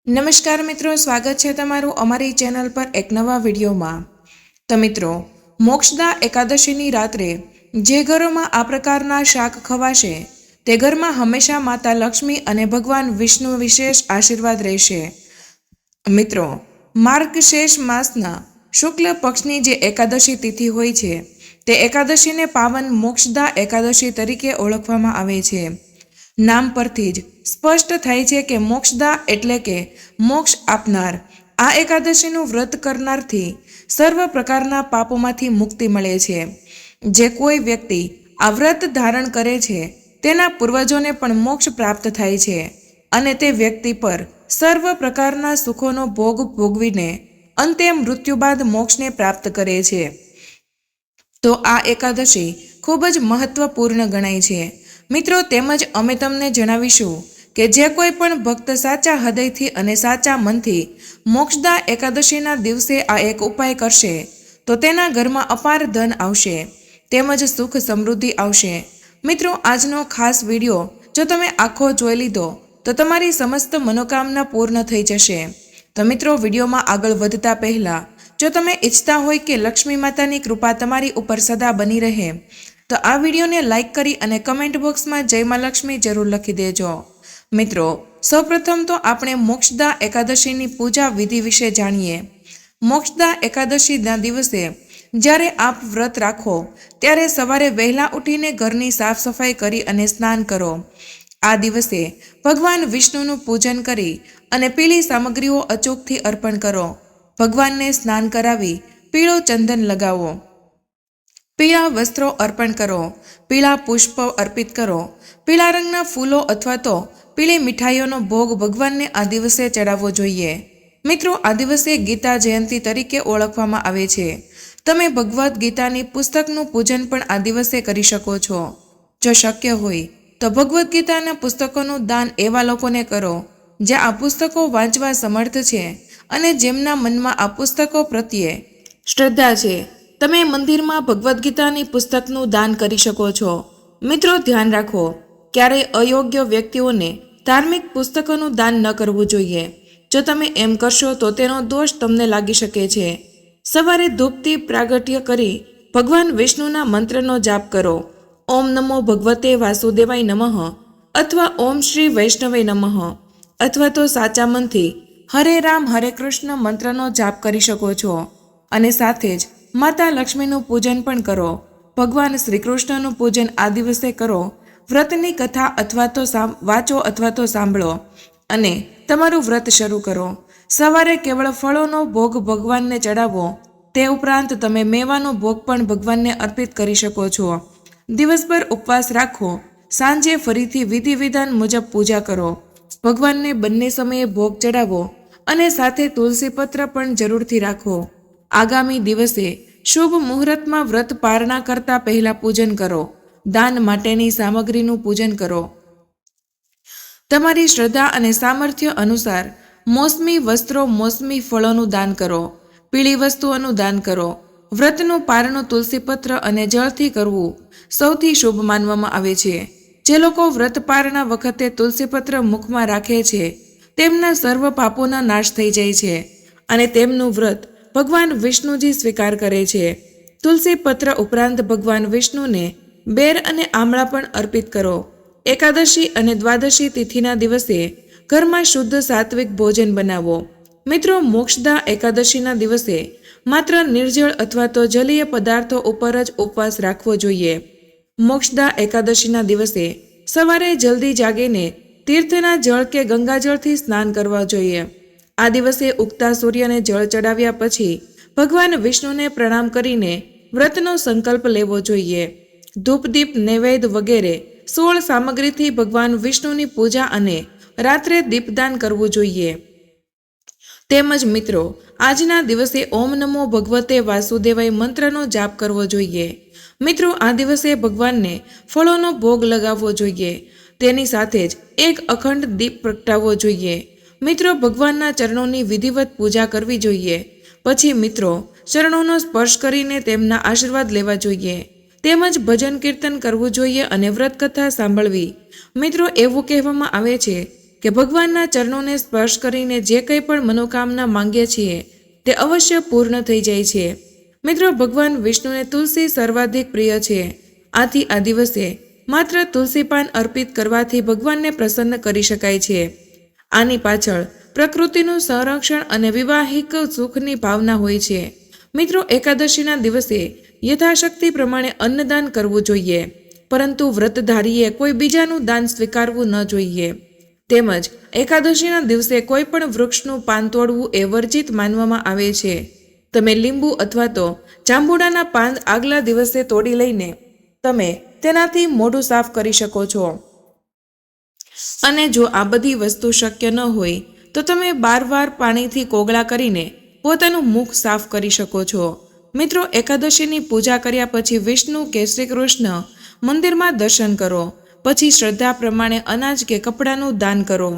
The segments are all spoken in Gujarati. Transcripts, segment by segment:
નમસ્કાર મિત્રો, સ્વાગત છે તમારું અમારી ચેનલ પર એક નવા વિડીયોમાં। તો મિત્રો, મોક્ષદા એકાદશીની રાત્રે જે ઘરોમાં આ પ્રકારના શાક ખવાશે તે ઘરમાં હંમેશા માતા લક્ષ્મી અને ભગવાન વિષ્ણુ વિશેષ આશીર્વાદ રહેશે। મિત્રો, માર્ગશીર્ષ માસના શુક્લ પક્ષની જે એકાદશી તિથિ હોય છે તે એકાદશીને પાવન મોક્ષદા એકાદશી તરીકે ઓળખવામાં આવે છે। નામ પરથી જ સ્પષ્ટ થાય છે કે મોક્ષદા એટલે કે મોક્ષ આપનાર। આ એકાદશીનું વ્રત કરનારથી સર્વ પ્રકારના પાપોમાંથી મુક્તિ મળે છે। જે કોઈ વ્યક્તિ આ વ્રત ધારણ કરે છે તેના પૂર્વજોને પણ મોક્ષ પ્રાપ્ત થાય છે અને તે વ્યક્તિ પર સર્વ પ્રકારના સુખોનો ભોગ ભોગવીને અંતે મૃત્યુ બાદ મોક્ષને પ્રાપ્ત કરે છે। તો આ એકાદશી ખૂબ જ મહત્વપૂર્ણ ગણાય છે મિત્રો। તેમજ અમે તમને જણાવીશું કે જે કોઈ પણ ભક્ત સાચા હૃદયથી અને સાચા મનથી મોક્ષદા એકાદશીના દિવસે આ એક ઉપાય કરશે તો તેના ઘરમાં અપાર ધન આવશે તેમજ સુખ સમૃદ્ધિ આવશે। મિત્રો, આજનો ખાસ વિડીયો જો તમે આખો જોઈ લીધો તો તમારી સમસ્ત મનોકામના પૂર્ણ થઈ જશે। તો મિત્રો, વિડીયોમાં આગળ વધતા પહેલા જો તમે ઈચ્છતા હોય કે લક્ષ્મી માતાની કૃપા તમારી ઉપર સદા બની રહે તો આ વિડીયોને લાઇક કરી અને કમેન્ટ બોક્સમાં જય માં લક્ષ્મી જરૂર લખી દેજો। મિત્રો, સૌપ્રથમ તો આપણે મોક્ષદા એકાદશીની પૂજા વિધિ વિશે જાણીએ। મોક્ષદા એકાદશીના દિવસે જ્યારે આપ વ્રત રાખો ત્યારે સવારે વહેલા ઉઠીને ઘરની સાફ સફાઈ કરી અને સ્નાન કરો। આ દિવસે ભગવાન વિષ્ણુનું પૂજન કરી અને પીળી સામગ્રીઓ અચૂકથી અર્પણ કરો। ભગવાનને સ્નાન કરાવી પીળો ચંદન લગાવો, પીળા વસ્ત્રો અર્પણ કરો, પીળા પુષ્પો અર્પિત કરો, પીળા રંગના ફૂલો અથવા તો પીળી મીઠાઈઓનો ભોગ ભગવાનને આ દિવસે ચડાવવો જોઈએ। મિત્રો, આ દિવસે ગીતા જયંતી તરીકે ઓળખવામાં આવે છે। તમે ભગવદ્ ગીતાની પુસ્તકનું પૂજન પણ આ દિવસે કરી શકો છો। જો શક્ય હોય તો ભગવદ્ ગીતાના પુસ્તકોનું દાન એવા લોકોને કરો જે આ પુસ્તકો વાંચવા સમર્થ છે અને જેમના મનમાં આ પુસ્તકો પ્રત્યે શ્રદ્ધા છે। તમે મંદિરમાં ભગવદ્ ગીતાની પુસ્તકનું દાન કરી શકો છો। મિત્રો, ધ્યાન રાખો, ક્યારેય અયોગ્ય વ્યક્તિઓને ધાર્મિક પુસ્તકોનું દાન ન કરવું જોઈએ। જો તમે એમ કરશો તો તેનો દોષ તમને લાગી શકે છે। સવારે ધૂપથી પ્રાગટ્ય કરી ભગવાન વિષ્ણુના મંત્રનો જાપ કરો। ઓમ નમો ભગવતે વાસુદેવાય નમઃ અથવા ઓમ શ્રી વૈષ્ણવે નમઃ અથવા તો સાચા મનથી હરે રામ હરે કૃષ્ણ મંત્રનો જાપ કરી શકો છો અને સાથે જ માતા લક્ષ્મીનું પૂજન પણ કરો। ભગવાન શ્રી કૃષ્ણનું પૂજન આ દિવસે કરો। વ્રતની કથા અથવા તો વાંચો અથવા તો સાંભળો અને તમારું વ્રત શરૂ કરો। સવારે કેવળ ફળોનો ભોગ ભગવાનને ચડાવો। તે ઉપરાંત તમે મેવાનો ભોગ પણ ભગવાનને અર્પિત કરી શકો છો। દિવસભર ઉપવાસ રાખો। સાંજે ફરીથી વિધિ વિધાન મુજબ પૂજા કરો। ભગવાનને બંને સમયે ભોગ ચડાવો અને સાથે તુલસી પત્ર પણ જરૂરથી રાખો। આગામી દિવસે શુભ મુહૂર્તમાં વ્રત પારણા કરતા પહેલા પૂજન કરો। દાન માટેની સામગ્રીનું પૂજન કરો। તમારી શ્રદ્ધા અને સામર્થ્ય અનુસાર મોસમી વસ્ત્રો, મોસમી ફળોનું દાન કરો। પીળી વસ્તુઓનું દાન કરો। વ્રતનું પારણું તુલસીપત્ર અને જળથી કરવું સૌથી શુભ માનવામાં આવે છે। જે લોકો વ્રત પારણા વખતે તુલસીપત્ર મુખમાં રાખે છે તેમના સર્વ પાપોના નાશ થઈ જાય છે અને તેમનું વ્રત ભગવાન વિષ્ણુજી સ્વીકાર કરે છે। તુલસી પત્ર ઉપરાંત ભગવાન વિષ્ણુને બેર અને આમળા પણ અર્પિત કરો। એકાદશી અને દ્વાદશી તિથિના દિવસે ઘરમાં શુદ્ધ સાત્વિક ભોજન બનાવો। મિત્રો, મોક્ષદા એકાદશીના દિવસે માત્ર નિર્જળ અથવા તો જલીય પદાર્થો ઉપર જ ઉપવાસ રાખવો જોઈએ। મોક્ષદા એકાદશીના દિવસે સવારે જલ્દી જાગીને તીર્થના જળ કે ગંગાજળથી સ્નાન કરવા જોઈએ। આ દિવસે ઉગતા સૂર્યને જળ ચડાવ્યા પછી ભગવાન વિષ્ણુને પ્રણામ કરીને વ્રતનો સંકલ્પ લેવો જોઈએ। ધૂપદીપ નૈવેદ્ય વગેરે 16 સામગ્રીથી ભગવાન વિષ્ણુની પૂજા અને રાત્રે દીપદાન કરવું જોઈએ। તેમજ મિત્રો, આજના દિવસે ઓમ નમો ભગવતે વાસુદેવાય મંત્રનો જાપ કરવો જોઈએ। મિત્રો, આ દિવસે ભગવાનને ફળોનો ભોગ લગાવવો જોઈએ। તેની સાથે જ એક અખંડ દીપ પ્રગટાવવો જોઈએ। મિત્રો, ભગવાનના ચરણોની વિધિવત પૂજા કરવી જોઈએ। પછી મિત્રો, ચરણોનો સ્પર્શ કરીને તેમના આશીર્વાદ લેવા જોઈએ। તેમજ ભજન કીર્તન કરવું જોઈએ અને વ્રત કથા સાંભળવી। મિત્રો, એવું કહેવામાં આવે છે કે ભગવાનના ચરણોને સ્પર્શ કરીને જે કંઈ પણ મનોકામના માંગીએ છીએ તે અવશ્ય પૂર્ણ થઈ જાય છે. મિત્રો, ભગવાન વિષ્ણુને તુલસી સર્વાધિક પ્રિય છે. આથી આ દિવસે માત્ર તુલસી પાન અર્પિત કરવાથી ભગવાનને પ્રસન્ન કરી શકાય છે. આની પાછળ પ્રકૃતિનું સંરક્ષણ અને વિવાહિક સુખની ભાવના હોય છે. મિત્રો, એકાદશીના દિવસે યથાશક્તિ પ્રમાણે અન્નદાન કરવું જોઈએ, પરંતુ વ્રતધારીએ કોઈ બીજાનું દાન સ્વીકારવું ન જોઈએ. તેમજ એકાદશીના દિવસે કોઈ પણ વૃક્ષનું પાન તોડવું એ વર્જિત માનવામાં આવે છે. તમે લીંબુ અથવા તો જાંબુડાના પાન આગલા દિવસે તોડી લઈને તમે તેનાથી મોઢું સાફ કરી શકો છો. અને જો આ બધી વસ્તુ શક્ય ન હોય તો તમે 12 વાર પાણીથી કોગળા કરીને પોતાનું મુખ સાફ કરી શકો છો. મિત્રો, એકાદશીની પૂજા કર્યા પછી વિષ્ણુ કે શ્રી કૃષ્ણ મંદિરમાં દર્શન કરો. પછી શ્રદ્ધા પ્રમાણે અનાજ કે કપડાનું દાન કરો.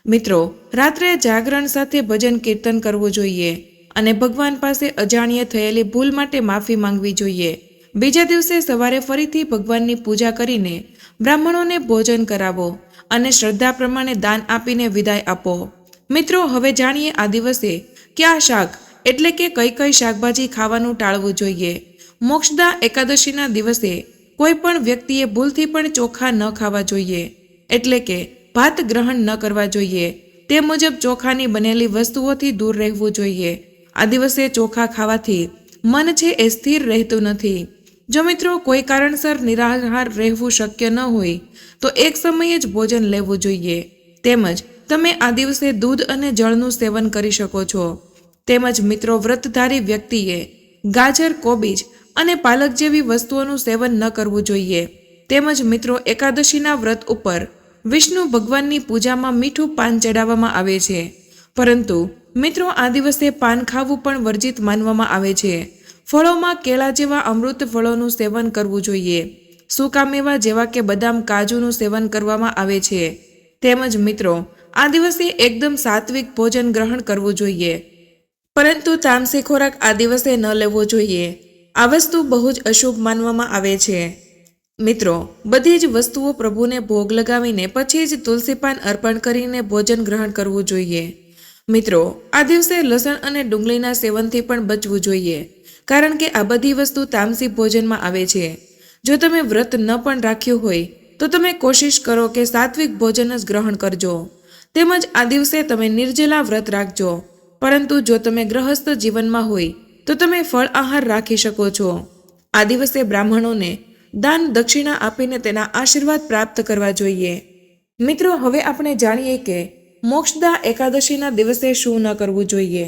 મિત્રો, રાત્રે જાગરણ સાથે ભજન કીર્તન કરવું જોઈએ અને ભગવાન પાસે અજાણ્યે થયેલી ભૂલ માટે માફી માંગવી જોઈએ. બીજા દિવસે સવારે ફરીથી ભગવાનની પૂજા કરીને બ્રાહ્મણોને ભોજન કરાવો અને શ્રદ્ધા પ્રમાણે દાન આપીને વિદાય આપો. મિત્રો, હવે જાણીએ આ દિવસે કયા શાક એટલે કે કઈ કઈ શાકભાજી ખાવાનું ટાળવું જોઈએ. મોક્ષદા એકાદશીના દિવસે કોઈ પણ વ્યક્તિએ ભૂલથી પણ ચોખા ન ખાવા જોઈએ, એટલે કે ભાત ગ્રહણ ન કરવા જોઈએ. તે મુજબ ચોખાની બનેલી વસ્તુઓથી દૂર રહેવું જોઈએ. આ દિવસે ચોખા ખાવાથી મન છે એ સ્થિર રહેતું નથી. જો મિત્રો કોઈ કારણસર નિરાહાર રહેવું શક્ય ન હોય તો એક સમયે જ ભોજન લેવું જોઈએ. તેમજ તમે આ દિવસે દૂધ અને જળનું સેવન કરી શકો છો. તેમજ મિત્રો, વ્રતધારી વ્યક્તિએ ગાજર, કોબીજ અને પાલક જેવી વસ્તુઓનું સેવન ન કરવું જોઈએ. તેમજ મિત્રો, એકાદશીના વ્રત ઉપર વિષ્ણુ ભગવાનની પૂજામાં મીઠું પાન ચડાવવામાં આવે છે, પરંતુ મિત્રો આ દિવસે પાન ખાવું પણ વર્જિત માનવામાં આવે છે. ફળોમાં કેળા જેવા અમૃત ફળોનું સેવન કરવું જોઈએ. સૂકા મેવા જેવા કે બદામ, કાજુનું સેવન કરવામાં આવે છે. તેમજ મિત્રો, આ દિવસે એકદમ સાત્વિક ભોજન ગ્રહણ કરવું જોઈએ, પરંતુ તામસી ખોરાક આ દિવસે ન લેવો જોઈએ. આ વસ્તુ બહુ જ અશુભ માનવામાં આવે છે. મિત્રો, બધી જ વસ્તુઓ પ્રભુને ભોગ લગાવીને પછી જ તુલસી પાન અર્પણ કરીને ભોજન ગ્રહણ કરવું જોઈએ. મિત્રો, આ દિવસે લસણ અને ડુંગળીના સેવનથી પણ બચવું જોઈએ, કારણ કે આ બધી વસ્તુ તામસી ભોજનમાં આવે છે. જો તમે વ્રત ન પણ રાખ્યું હોય તો તમે કોશિશ કરો કે સાત્વિક ભોજન જ ગ્રહણ કરજો. તેમજ આ દિવસે તમે નિર્જલા વ્રત રાખજો, પરંતુ જો તમે ગ્રહસ્થ જીવનમાં હોય તો તમે ફળ આહાર રાખી શકો છો. આ દિવસે બ્રાહ્મણોને દાન દક્ષિણા આપીને તેના આશીર્વાદ પ્રાપ્ત કરવા જોઈએ. મિત્રો, હવે આપણે જાણીએ કે મોક્ષદા એકાદશીના દિવસે શું ન કરવું જોઈએ.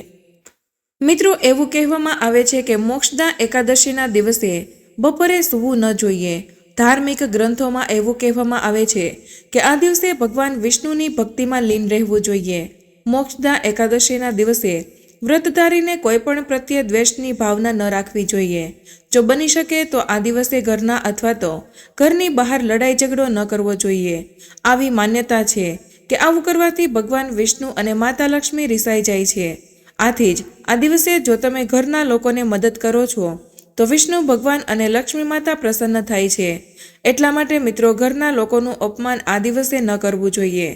મિત્રો, એવું કહેવામાં આવે છે કે મોક્ષદા એકાદશીના દિવસે બપોરે સૂવું ન જોઈએ. ધાર્મિક ગ્રંથોમાં એવું કહેવામાં આવે છે કે આ દિવસે ભગવાન વિષ્ણુની ભક્તિમાં લીન રહેવું જોઈએ. મોક્ષદા એકાદશીના દિવસે વ્રતધારીને કોઈ પણ પ્રત્યે દ્વેષની ભાવના ન રાખવી જોઈએ. જો બની શકે તો આ દિવસે ઘરના અથવા તો ઘરની બહાર લડાઈ ઝઘડો ન કરવો જોઈએ. આવી માન્યતા છે કે આવું કરવાથી ભગવાન વિષ્ણુ અને માતા લક્ષ્મી રિસાઈ જાય છે. આથી જ આ દિવસે જો તમે ઘરના લોકોને મદદ કરો છો તો વિષ્ણુ ભગવાન અને લક્ષ્મી માતા પ્રસન્ન થાય છે. એટલા માટે મિત્રો, ઘરના લોકોનું અપમાન આ દિવસે ન કરવું જોઈએ.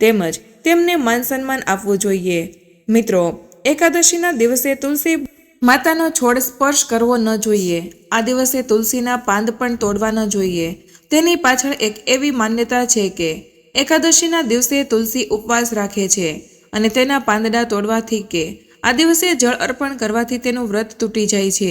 તેમજ તેમને માન સન્માન આપવું જોઈએ. મિત્રો, એકાદશીના દિવસે તુલસી માતાનો છોડ સ્પર્શ કરવો ન જોઈએ. આ દિવસે તુલસીના પાંદ પણ તોડવા ન જોઈએ. તેની પાછળ એક એવી માન્યતા છે કે એકાદશીના દિવસે તુલસી ઉપવાસ રાખે છે અને તેના પાંદડા તોડવાથી કે આ દિવસે જળ અર્પણ કરવાથી તેનું વ્રત તૂટી જાય છે.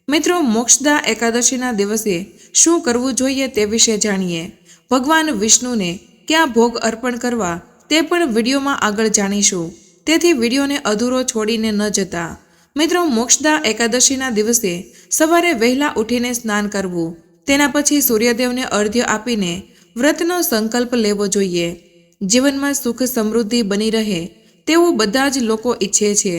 મિત્રો, મોક્ષદા એકાદશીના દિવસે શું કરવું જોઈએ તે વિશે જાણીએ. ભગવાન વિષ્ણુને ક્યાં ભોગ અર્પણ કરવા તે પણ વિડીયોમાં આગળ જાણીશું, તેથી વિડીયોને અધૂરો છોડીને ન જતા. મિત્રો, મોક્ષદા એકાદશીના દિવસે સવારે વહેલા ઉઠીને સ્નાન કરવું, તેના પછી સૂર્યદેવને અર્ઘ્ય આપીને વ્રતનો સંકલ્પ લેવો જોઈએ. જીવનમાં સુખ સમૃદ્ધિ બની રહે તેવું બધા જ લોકો ઈચ્છે છે.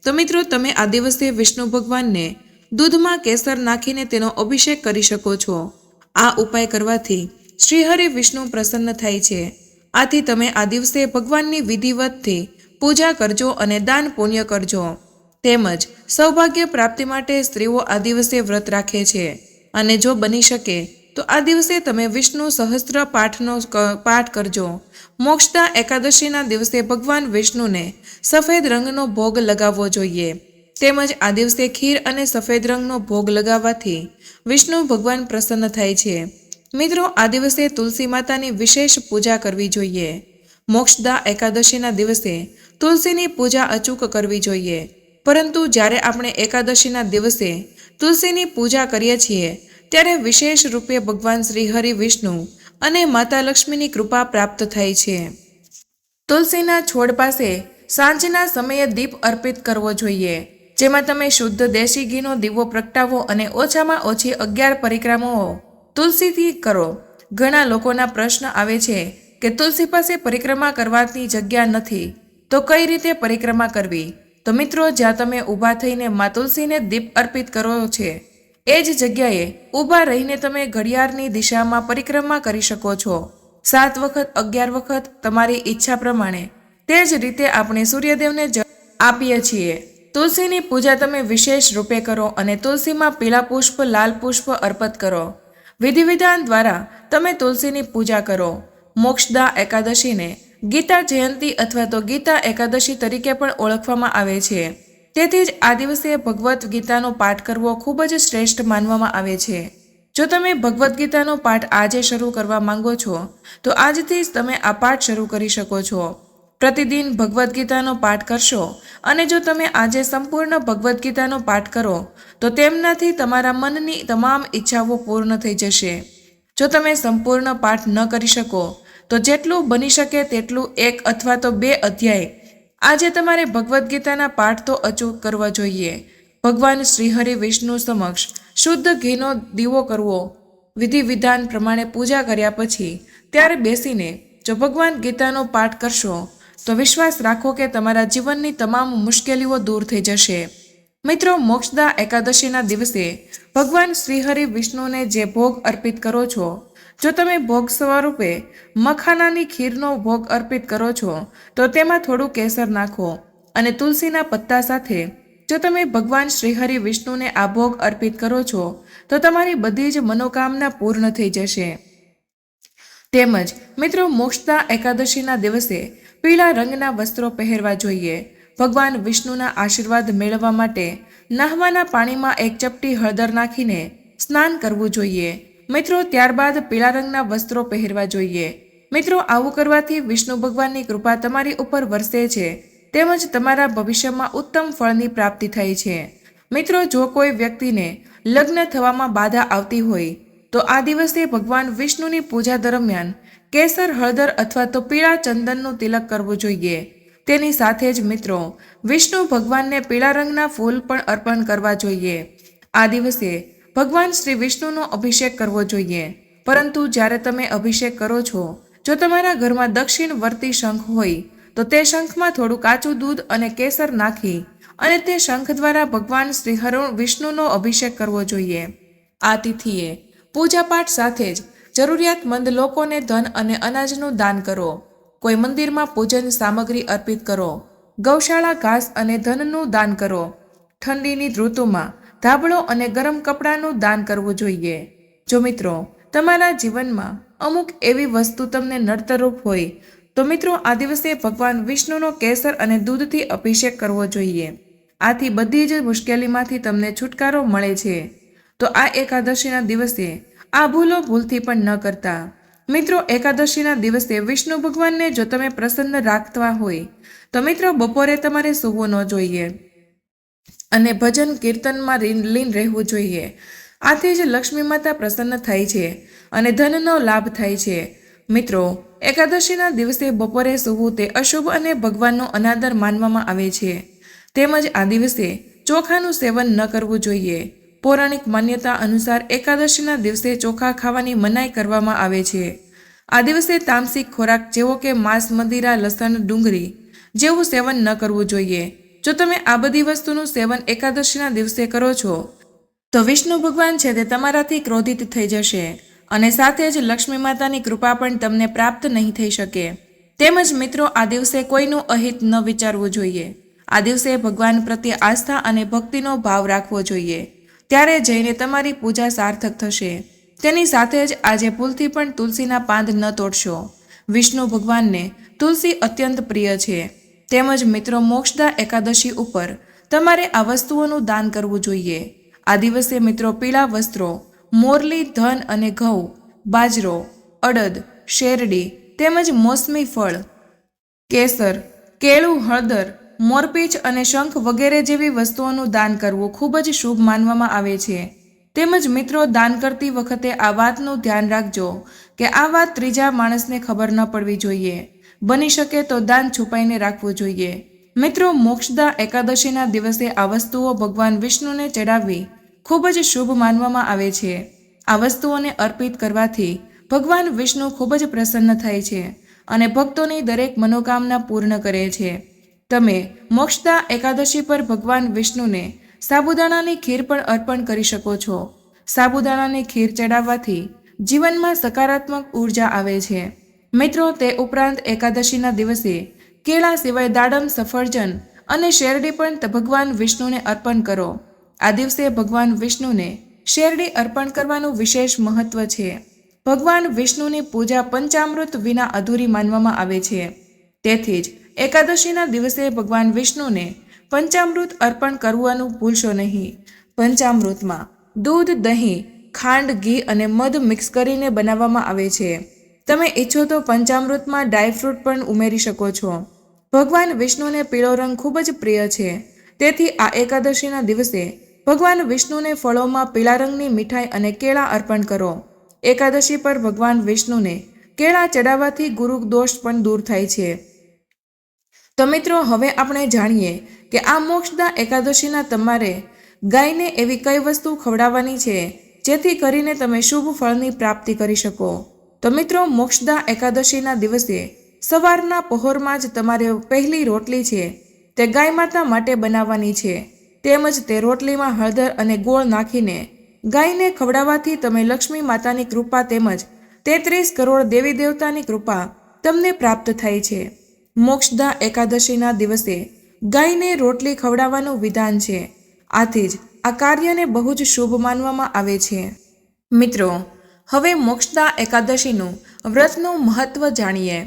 તો મિત્રો, તમે આ દિવસે વિષ્ણુ ભગવાનને દૂધમાં કેસર નાખીને તેનો અભિષેક કરી શકો છો. આ ઉપાય કરવાથી શ્રીહરિ વિષ્ણુ પ્રસન્ન થાય છે. આથી તમે આ દિવસે ભગવાનની વિધિવતથી પૂજા કરજો અને દાન પુણ્ય કરજો. તેમજ સૌભાગ્ય પ્રાપ્તિ માટે સ્ત્રીઓ આ દિવસે વ્રત રાખે છે અને જો બની શકે તો આ દિવસે તમે વિષ્ણુ સહસ્ત્ર પાઠ કરજો. મોક્ષદા એકાદશીના દિવસે ભગવાન વિષ્ણુને સફેદ રંગનો ભોગ લગાવવો જોઈએ. તેમજ આ દિવસે ખીર અને સફેદ રંગનો ભોગ લગાવવાથી વિષ્ણુ ભગવાન પ્રસન્ન થાય છે. મિત્રો, આ દિવસે તુલસી માતાની વિશેષ પૂજા કરવી જોઈએ. મોક્ષદા એકાદશીના દિવસે તુલસીની પૂજા અચૂક કરવી જોઈએ. પરંતુ જ્યારે આપણે એકાદશીના દિવસે તુલસીની પૂજા કરીએ છીએ ત્યારે વિશેષ રૂપે ભગવાન શ્રી હરિ વિષ્ણુ અને માતા લક્ષ્મીની કૃપા પ્રાપ્ત થાય છે. તુલસીના છોડ પાસે સાંજના સમયે દીપ અર્પિત કરવો જોઈએ, જેમાં તમે શુદ્ધ દેશી ઘીનો દીવો પ્રગટાવો અને ઓછામાં ઓછી 11 પરિક્રમાઓ તુલસીથી કરો. ઘણા લોકોના પ્રશ્ન આવે છે કે તુલસી પાસે પરિક્રમા કરવાની જગ્યા નથી, તો કઈ રીતે પરિક્રમા કરવી? તો મિત્રો, જ્યાં તમે ઊભા થઈને મા તુલસીને દીપ અર્પિત કરો છે એ જ જગ્યાએ ઊભા રહીને તમે ઘડિયાળની દિશામાં પરિક્રમા કરી શકો છો. 7 વખત, 11 વખત, તમારી ઈચ્છા પ્રમાણે. તે જ રીતે આપણે સૂર્યદેવને જળ આપીએ છીએ. તુલસીની પૂજા તમે વિશેષ રૂપે કરો અને તુલસીમાં પીળા પુષ્પ, લાલ પુષ્પ અર્પિત કરો. વિધિ વિધાન દ્વારા તમે તુલસીની પૂજા કરો. મોક્ષદા એકાદશીને ગીતા જયંતી અથવા તો ગીતા એકાદશી તરીકે પણ ઓળખવામાં આવે છે. તેથી જ આ દિવસે ભગવદ્ ગીતાનો પાઠ કરવો ખૂબ જ શ્રેષ્ઠ માનવામાં આવે છે. જો તમે ભગવદ્ ગીતાનો પાઠ આજે શરૂ કરવા માંગો છો તો આજથી જ તમે આ પાઠ શરૂ કરી શકો છો. પ્રતિદિન ભગવદ્ ગીતાનો પાઠ કરશો અને જો તમે આજે સંપૂર્ણ ભગવદ્ ગીતાનો પાઠ કરો તો તેમનાથી તમારા મનની તમામ ઈચ્છાઓ પૂર્ણ થઈ જશે. જો તમે સંપૂર્ણ પાઠ ન કરી શકો તો જેટલું બની શકે તેટલું 1 અથવા તો 2 અધ્યાય આજે તમારે ભગવદ્ ગીતાના પાઠ તો અચૂક કરવા જોઈએ. ભગવાન શ્રી હરિ વિષ્ણુ સમક્ષ શુદ્ધ ઘીનો દીવો કરવો. વિધિ વિધાન પ્રમાણે પૂજા કર્યા પછી ત્યારે બેસીને જો ભગવાન ગીતાનો પાઠ કરશો તો વિશ્વાસ રાખો કે તમારા જીવનની તમામ મુશ્કેલીઓ દૂર થઈ જશે. મિત્રો, મોક્ષદા એકાદશીના દિવસે ભગવાન શ્રી હરિ વિષ્ણુને જે ભોગ અર્પિત કરો છો, જો તમે ભોગ સ્વરૂપે મખાનાની ખીરનો ભોગ અર્પિત કરો છો તો તેમાં થોડું કેસર નાખો અને તુલસીના પત્તા સાથે જો તમે ભગવાન શ્રી હરિ વિષ્ણુને આ ભોગ અર્પિત કરો છો તો તમારી બધી જ મનોકામના પૂર્ણ થઈ જશે. તેમજ મિત્રો, મોક્ષદા એકાદશીના દિવસે પીળા રંગના વસ્ત્રો પહેરવા જોઈએ. ભગવાન વિષ્ણુના આશીર્વાદ મેળવવા માટે નહાવાના પાણીમાં 1 ચપટી હળદર નાખીને સ્નાન કરવું જોઈએ. મિત્રો, ત્યારબાદ પીળા રંગના વસ્ત્રો પહેરવા જોઈએ. મિત્રો, આવું કરવાથી વિષ્ણુ ભગવાનની કૃપા તમારી ઉપર વરસે છે તેમજ તમારા ભવિષ્યમાં ઉત્તમ ફળની પ્રાપ્તિ થાય છે. મિત્રો, જો કોઈ વ્યક્તિને લગ્ન થવામાં બાધા આવતી હોય તો આ દિવસે ભગવાન વિષ્ણુની પૂજા દરમિયાન કેસર, હળદર અથવા તો પીળા ચંદનનું તિલક કરવું જોઈએ. તેની સાથે જ મિત્રો, વિષ્ણુ ભગવાનને પીળા રંગના ફૂલ પણ અર્પણ કરવા જોઈએ. આ દિવસે ભગવાન શ્રી વિષ્ણુનો અભિષેક કરવો જોઈએ. પરંતુ જ્યારે તમે અભિષેક કરો છો, જો તમારા ઘરમાં દક્ષિણવર્તી શંખ હોય તો તે શંખમાં થોડું કાચું દૂધ અને કેસર નાખી અને તે શંખ દ્વારા ભગવાન શ્રી હરિ વિષ્ણુનો અભિષેક કરવો જોઈએ. આ તિથિએ પૂજાપાઠ સાથે જ જરૂરિયાતમંદ લોકોને ધન અને અનાજનું દાન કરો. કોઈ મંદિરમાં પૂજન સામગ્રી અર્પિત કરો. ગૌશાળા ઘાસ અને ધનનું દાન કરો. ઠંડીની ઋતુમાં ધાબળો અને ગરમ કપડાનું દાન કરવું જોઈએ. જો મિત્રો, તમારા જીવનમાં અમુક એવી વસ્તુ તમને નડતરરૂપ હોય તો મિત્રો, આ દિવસે ભગવાન વિષ્ણુનો કેસર અને દૂધથી અભિષેક કરવો જોઈએ. આથી બધી જ મુશ્કેલીમાંથી તમને છુટકારો મળે છે. તો આ એકાદશીના દિવસે આ ભૂલો ભૂલથી પણ ન કરતા. મિત્રો, એકાદશીના દિવસે વિષ્ણુ ભગવાનને જો તમે પ્રસન્ન રાખવા હોય તો મિત્રો, બપોરે તમારે સૂવું ન જોઈએ અને ભજન કીર્તનમાં લીન રહેવું જોઈએ. આથી જ લક્ષ્મી માતા પ્રસન્ન થાય છે અને ધનનો લાભ થાય છે. મિત્રો, એકાદશીના દિવસે બપોરે સૂવું તે અશુભ અને ભગવાનનો અનાદર માનવામાં આવે છે. તેમજ આ દિવસે ચોખાનું સેવન ન કરવું જોઈએ. પૌરાણિક માન્યતા અનુસાર એકાદશીના દિવસે ચોખા ખાવાની મનાઈ કરવામાં આવે છે. આ દિવસે તામસિક ખોરાક જેવો કે માંસ, મદિરા, લસણ, ડુંગળી જેવું સેવન ન કરવું જોઈએ. જો તમે આ બધી વસ્તુનું સેવન એકાદશીના દિવસે કરો છો તો વિષ્ણુ ભગવાન છે તે તમારાથી ક્રોધિત થઈ જશે અને સાથે જ લક્ષ્મી માતાની કૃપા પણ તમને પ્રાપ્ત નહીં થઈ શકે. તેમજ મિત્રો, આ દિવસે કોઈનું અહિત ન વિચારવું જોઈએ. આ દિવસે ભગવાન પ્રત્યે આસ્થા અને ભક્તિનો ભાવ રાખવો જોઈએ. ત્યારે જઈને તમારી પૂજા સાર્થક થશે. તેની સાથે જ આજે ભૂલથી પણ તુલસીના પાન ન તોડશો. વિષ્ણુ ભગવાનને તુલસી અત્યંત પ્રિય છે. તેમજ મિત્રો, મોક્ષદા એકાદશી ઉપર તમારે આ વસ્તુઓનું દાન કરવું જોઈએ. આ દિવસે મિત્રો પીળા વસ્ત્રો, મોરલી, ધન અને ઘઉં, બાજરો, અડદ, શેરડી તેમજ મોસમી ફળ, કેસર, કેળું, હળદર, મોરપીંછ અને શંખ વગેરે જેવી વસ્તુઓનું દાન કરવું ખૂબ જ શુભ માનવામાં આવે છે. તેમજ મિત્રો, દાન કરતી વખતે આ વાતનું ધ્યાન રાખજો કે આ વાત ત્રીજા માણસને ખબર ન પડવી જોઈએ. બની શકે તો દાન છુપાઈને રાખવું જોઈએ. મિત્રો, મોક્ષદા એકાદશીના દિવસે આ વસ્તુઓ ભગવાન વિષ્ણુને ચડાવવી ખૂબ જ શુભ માનવામાં આવે છે. આ વસ્તુઓને અર્પિત કરવાથી ભગવાન વિષ્ણુ ખૂબ જ પ્રસન્ન થાય છે અને ભક્તોની દરેક મનોકામના પૂર્ણ કરે છે. તમે મોક્ષદા એકાદશી પર ભગવાન વિષ્ણુને સાબુદાણાની ખીર પણ અર્પણ કરી શકો છો. સાબુદાણાની ખીર ચડાવવાથી જીવનમાં સકારાત્મક ઉર્જા આવે છે. મિત્રો, તે ઉપરાંત એકાદશીના દિવસે કેળા સિવાય દાડમ, સફરજન અને શેરડી પણ ભગવાન વિષ્ણુને અર્પણ કરો. આ દિવસે ભગવાન વિષ્ણુને શેરડી અર્પણ કરવાનું વિશેષ મહત્વ છે. ભગવાન વિષ્ણુની પૂજા પંચામૃત વિના અધૂરી માનવામાં આવે છે. તેથી જ એકાદશીના દિવસે ભગવાન વિષ્ણુને પંચામૃત અર્પણ કરવાનું ભૂલશો નહીં. પંચામૃતમાં દૂધ, દહીં, ખાંડ, ઘી અને મધ મિક્સ કરીને બનાવવામાં આવે છે. તમે ઈચ્છો તો પંચામૃતમાં ડ્રાયફ્રૂટ પણ ઉમેરી શકો છો. ભગવાન વિષ્ણુને પીળો રંગ ખૂબ જ પ્રિય છે. તેથી આ એકાદશીના દિવસે ભગવાન વિષ્ણુને ફળોમાં પીળા રંગની મીઠાઈ અને કેળા અર્પણ કરો. એકાદશી પર ભગવાન વિષ્ણુને કેળા ચડાવવાથી ગુરુ દોષ પણ દૂર થાય છે. તો મિત્રો, હવે આપણે જાણીએ કે આ મોક્ષદા એકાદશીના તમારે ગાયને એવી કઈ વસ્તુ ખવડાવવાની છે જેથી કરીને તમે શુભ ફળની પ્રાપ્તિ કરી શકો. તો મિત્રો, મોક્ષદા એકાદશીના દિવસે સવારના પહોરમાં જ તમારે પહેલી રોટલી છે તે ગાય માતા માટે બનાવવાની છે. તેમજ તે રોટલીમાં હળદર અને ગોળ નાખીને ગાયને ખવડાવવાથી તમે લક્ષ્મી માતાની કૃપા તેમજ 33 કરોડ દેવી દેવતાની કૃપા તમને પ્રાપ્ત થાય છે. મોક્ષદા એકાદશીના દિવસે ગાયને રોટલી ખવડાવવાનું વિધાન છે. આથી જ આ કાર્યને બહુ જ શુભ માનવામાં આવે છે. મિત્રો, હવે મોક્ષદા એકાદશીનું વ્રતનું મહત્વ જાણીએ.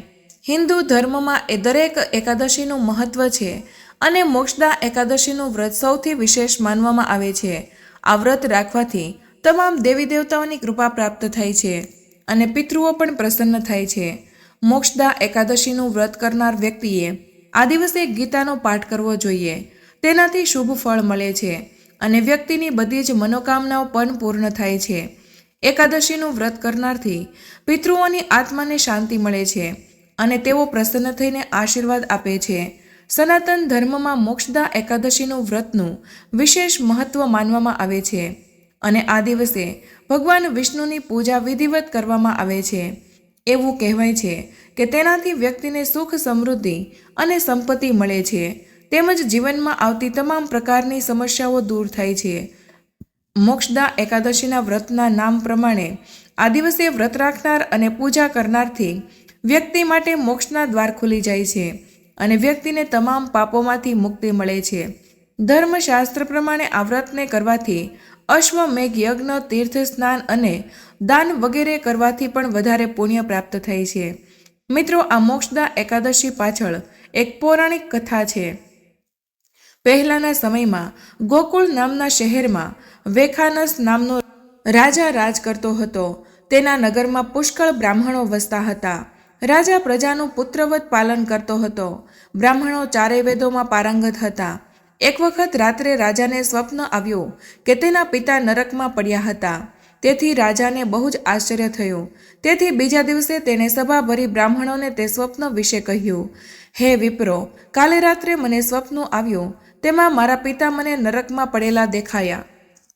હિન્દુ ધર્મમાં એ દરેક એકાદશીનું મહત્વ છે અને મોક્ષદા એકાદશીનું વ્રત સૌથી વિશેષ માનવામાં આવે છે. આ વ્રત રાખવાથી તમામ દેવી દેવતાઓની કૃપા પ્રાપ્ત થાય છે અને પિતૃઓ પણ પ્રસન્ન થાય છે. મોક્ષદા એકાદશીનું વ્રત કરનાર વ્યક્તિએ આ દિવસે ગીતાનો પાઠ કરવો જોઈએ. તેનાથી શુભ ફળ મળે છે અને વ્યક્તિની બધી જ મનોકામનાઓ પણ પૂર્ણ થાય છે. એકાદશીનું વ્રત કરનારથી પિતૃઓની આત્માને શાંતિ મળે છે અને તેઓ પ્રસન્ન થઈને આશીર્વાદ આપે છે. સનાતન ધર્મમાં મોક્ષદા એકાદશીનું વ્રતનું વિશેષ મહત્વ માનવામાં આવે છે અને આ દિવસે ભગવાન વિષ્ણુની પૂજા વિધિવત કરવામાં આવે છે. એવું કહેવાય છે કે તેનાથી વ્યક્તિને સુખ, સમૃદ્ધિ અને સંપત્તિ મળે છે તેમજ જીવનમાં આવતી તમામ પ્રકારની સમસ્યાઓ દૂર થાય છે. મોક્ષદા એકાદશીના વ્રતના નામ પ્રમાણે આ દિવસે વ્રત રાખનાર અને પૂજા કરનારથી વ્યક્તિ માટે મોક્ષના દ્વાર ખુલી જાય છે અને વ્યક્તિને તમામ પાપોમાંથી મુક્તિ મળે છે. ધર્મશાસ્ત્ર પ્રમાણે આ વ્રતને કરવાથી અશ્વમેઘ યજ્ઞ, તીર્થ સ્નાન અને દાન વગેરે કરવાથી પણ વધારે પુણ્ય પ્રાપ્ત થાય છે. મિત્રો, આ મોક્ષદા એકાદશી પાછળ એક પૌરાણિક કથા છે. પહેલાના સમયમાં ગોકુળ નામના શહેરમાં વેખાનસ નામનો રાજા રાજ કરતો હતો. તેના નગરમાં પુષ્કળ બ્રાહ્મણો વસતા હતા. રાજા પ્રજાનું પુત્રવત પાલન કરતો હતો. બ્રાહ્મણો ચારેય વેદોમાં પારંગત હતા. એક વખત રાત્રે રાજાને સ્વપ્ન આવ્યું કે તેના પિતા નરકમાં પડ્યા હતા. તેથી રાજાને બહુ જ આશ્ચર્ય થયું. તેથી બીજા દિવસે તેણે સભા ભરી બ્રાહ્મણોને તે સ્વપ્ન વિશે કહ્યું. હે વિપ્રો, કાલે રાત્રે મને સ્વપ્ન આવ્યું. તેમાં મારા પિતા મને નરકમાં પડેલા દેખાયા.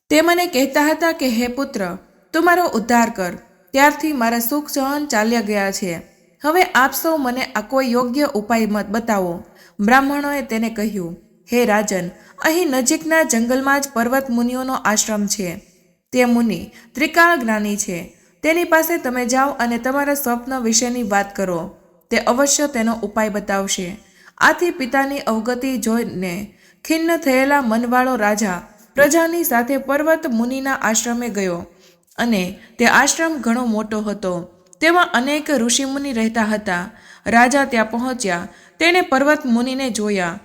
તે મને કહેતા હતા કે હે પુત્ર, તું મારો ઉદ્ધાર કર. ત્યારથી મારા સુખ સહન ચાલ્યા ગયા છે. હવે આપ સૌ મને આ કોઈ યોગ્ય ઉપાય મત બતાવો. બ્રાહ્મણોએ તેને કહ્યું, હે રાજન, અહીં નજીકના જંગલમાં જ પર્વત મુનિઓનો આશ્રમ છે. તે મુનિ ત્રિકાળ જ્ઞાની છે. તેની પાસે તમે જાઓ અને તમારા સ્વપ્ન વિશેની વાત કરો. તે અવશ્ય તેનો ઉપાય બતાવશે. આથી પિતાની અવગતિ જોઈને ખિન્ન થયેલા મનવાળો રાજા પ્રજાની સાથે પર્વત મુનિના આશ્રમે ગયો અને તે આશ્રમ ઘણો મોટો હતો. તેમાં અનેક ઋષિમુનિ રહેતા હતા. રાજા ત્યાં પહોંચ્યા. તેણે પર્વત મુનિને જોયા.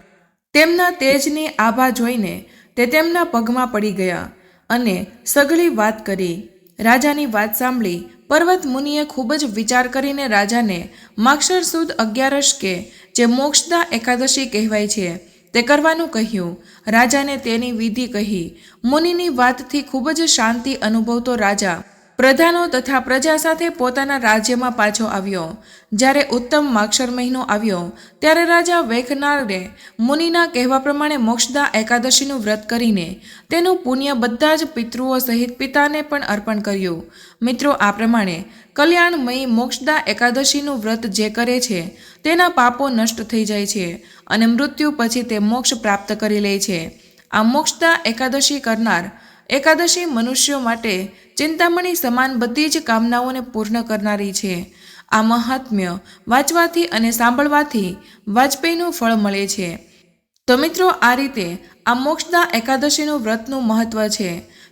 તેમના તેજની આભા જોઈને તે તેમના પગમાં પડી ગયા અને સઘળી વાત કરી. રાજાની વાત સાંભળી પર્વત મુનિએ ખૂબ જ વિચાર કરીને રાજાને માગશર સુદ 11 કે જે મોક્ષદા એકાદશી કહેવાય છે તે કરવાનું કહ્યું. રાજાને તેની વિધિ કહી. મુનિની વાતથી ખૂબ જ શાંતિ અનુભવતો રાજા પ્રધાનો તથા પ્રજા સાથે પોતાના રાજ્યમાં પાછો આવ્યો. જ્યારે ઉત્તમ માગશર મહિનો આવ્યો ત્યારે રાજા વૈખનારે મુનિના કહેવા પ્રમાણે મોક્ષદા એકાદશીનું વ્રત કરીને તેનું પુણ્ય બધા જ પિતૃઓ સહિત પિતાને પણ અર્પણ કર્યું. મિત્રો, આ પ્રમાણે કલ્યાણમયી મોક્ષદા એકાદશીનું વ્રત જે કરે છે તેના પાપો નષ્ટ થઈ જાય છે અને મૃત્યુ પછી તે મોક્ષ પ્રાપ્ત કરી લે છે. આ મોક્ષદા એકાદશી કરનાર એકાદશી મનુષ્યો માટે ચિંતામણી સમાન બધી જ કામનાઓને પૂર્ણ કરનારી છે. આ મહાત્મ્ય વાંચવાથી અને સાંભળવાથી વાજપેયીનું ફળ મળે છે. તો મિત્રો, આ રીતે આ મોક્ષદા એકાદશીનું વ્રતનું મહત્વ છે.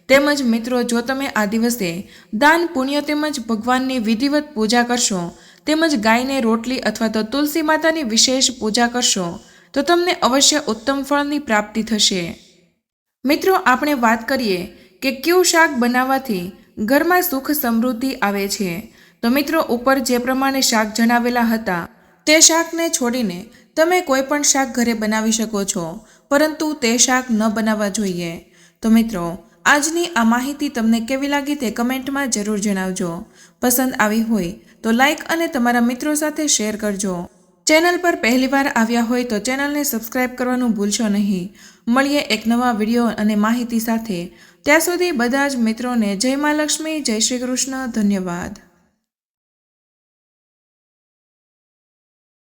તેમજ મિત્રો, જો તમે આ દિવસે દાન પુણ્ય તેમજ ભગવાનની વિધિવત પૂજા કરશો તેમજ ગાયને રોટલી અથવા તો તુલસી માતાની વિશેષ પૂજા કરશો તો તમને અવશ્ય ઉત્તમ ફળની પ્રાપ્તિ થશે. મિત્રો, આપણે વાત કરીએ કે કયું શાક બનાવવાથી ઘરમાં સુખ સમૃદ્ધિ આવે છે. તો મિત્રો, ઉપર જે પ્રમાણે શાક જણાવેલા હતા તે શાકને છોડીને તમે કોઈ પણ શાક ઘરે બનાવી શકો છો, પરંતુ તે શાક ન બનાવવા જોઈએ. તો મિત્રો, આજની આ માહિતી તમને કેવી લાગી તે કમેન્ટમાં જરૂર જણાવજો. પસંદ આવી હોય તો લાઈક અને તમારા મિત્રો સાથે શેર કરજો. ચેનલ પર પહેલીવાર આવ્યા હોય તો ચેનલને સબસ્ક્રાઇબ કરવાનું ભૂલશો નહીં. મળીએ એક નવા વિડીયો અને માહિતી સાથે. ત્યાં સુધી બધા જ મિત્રોને જય મા લક્ષ્મી, જય શ્રી કૃષ્ણ, ધન્યવાદ.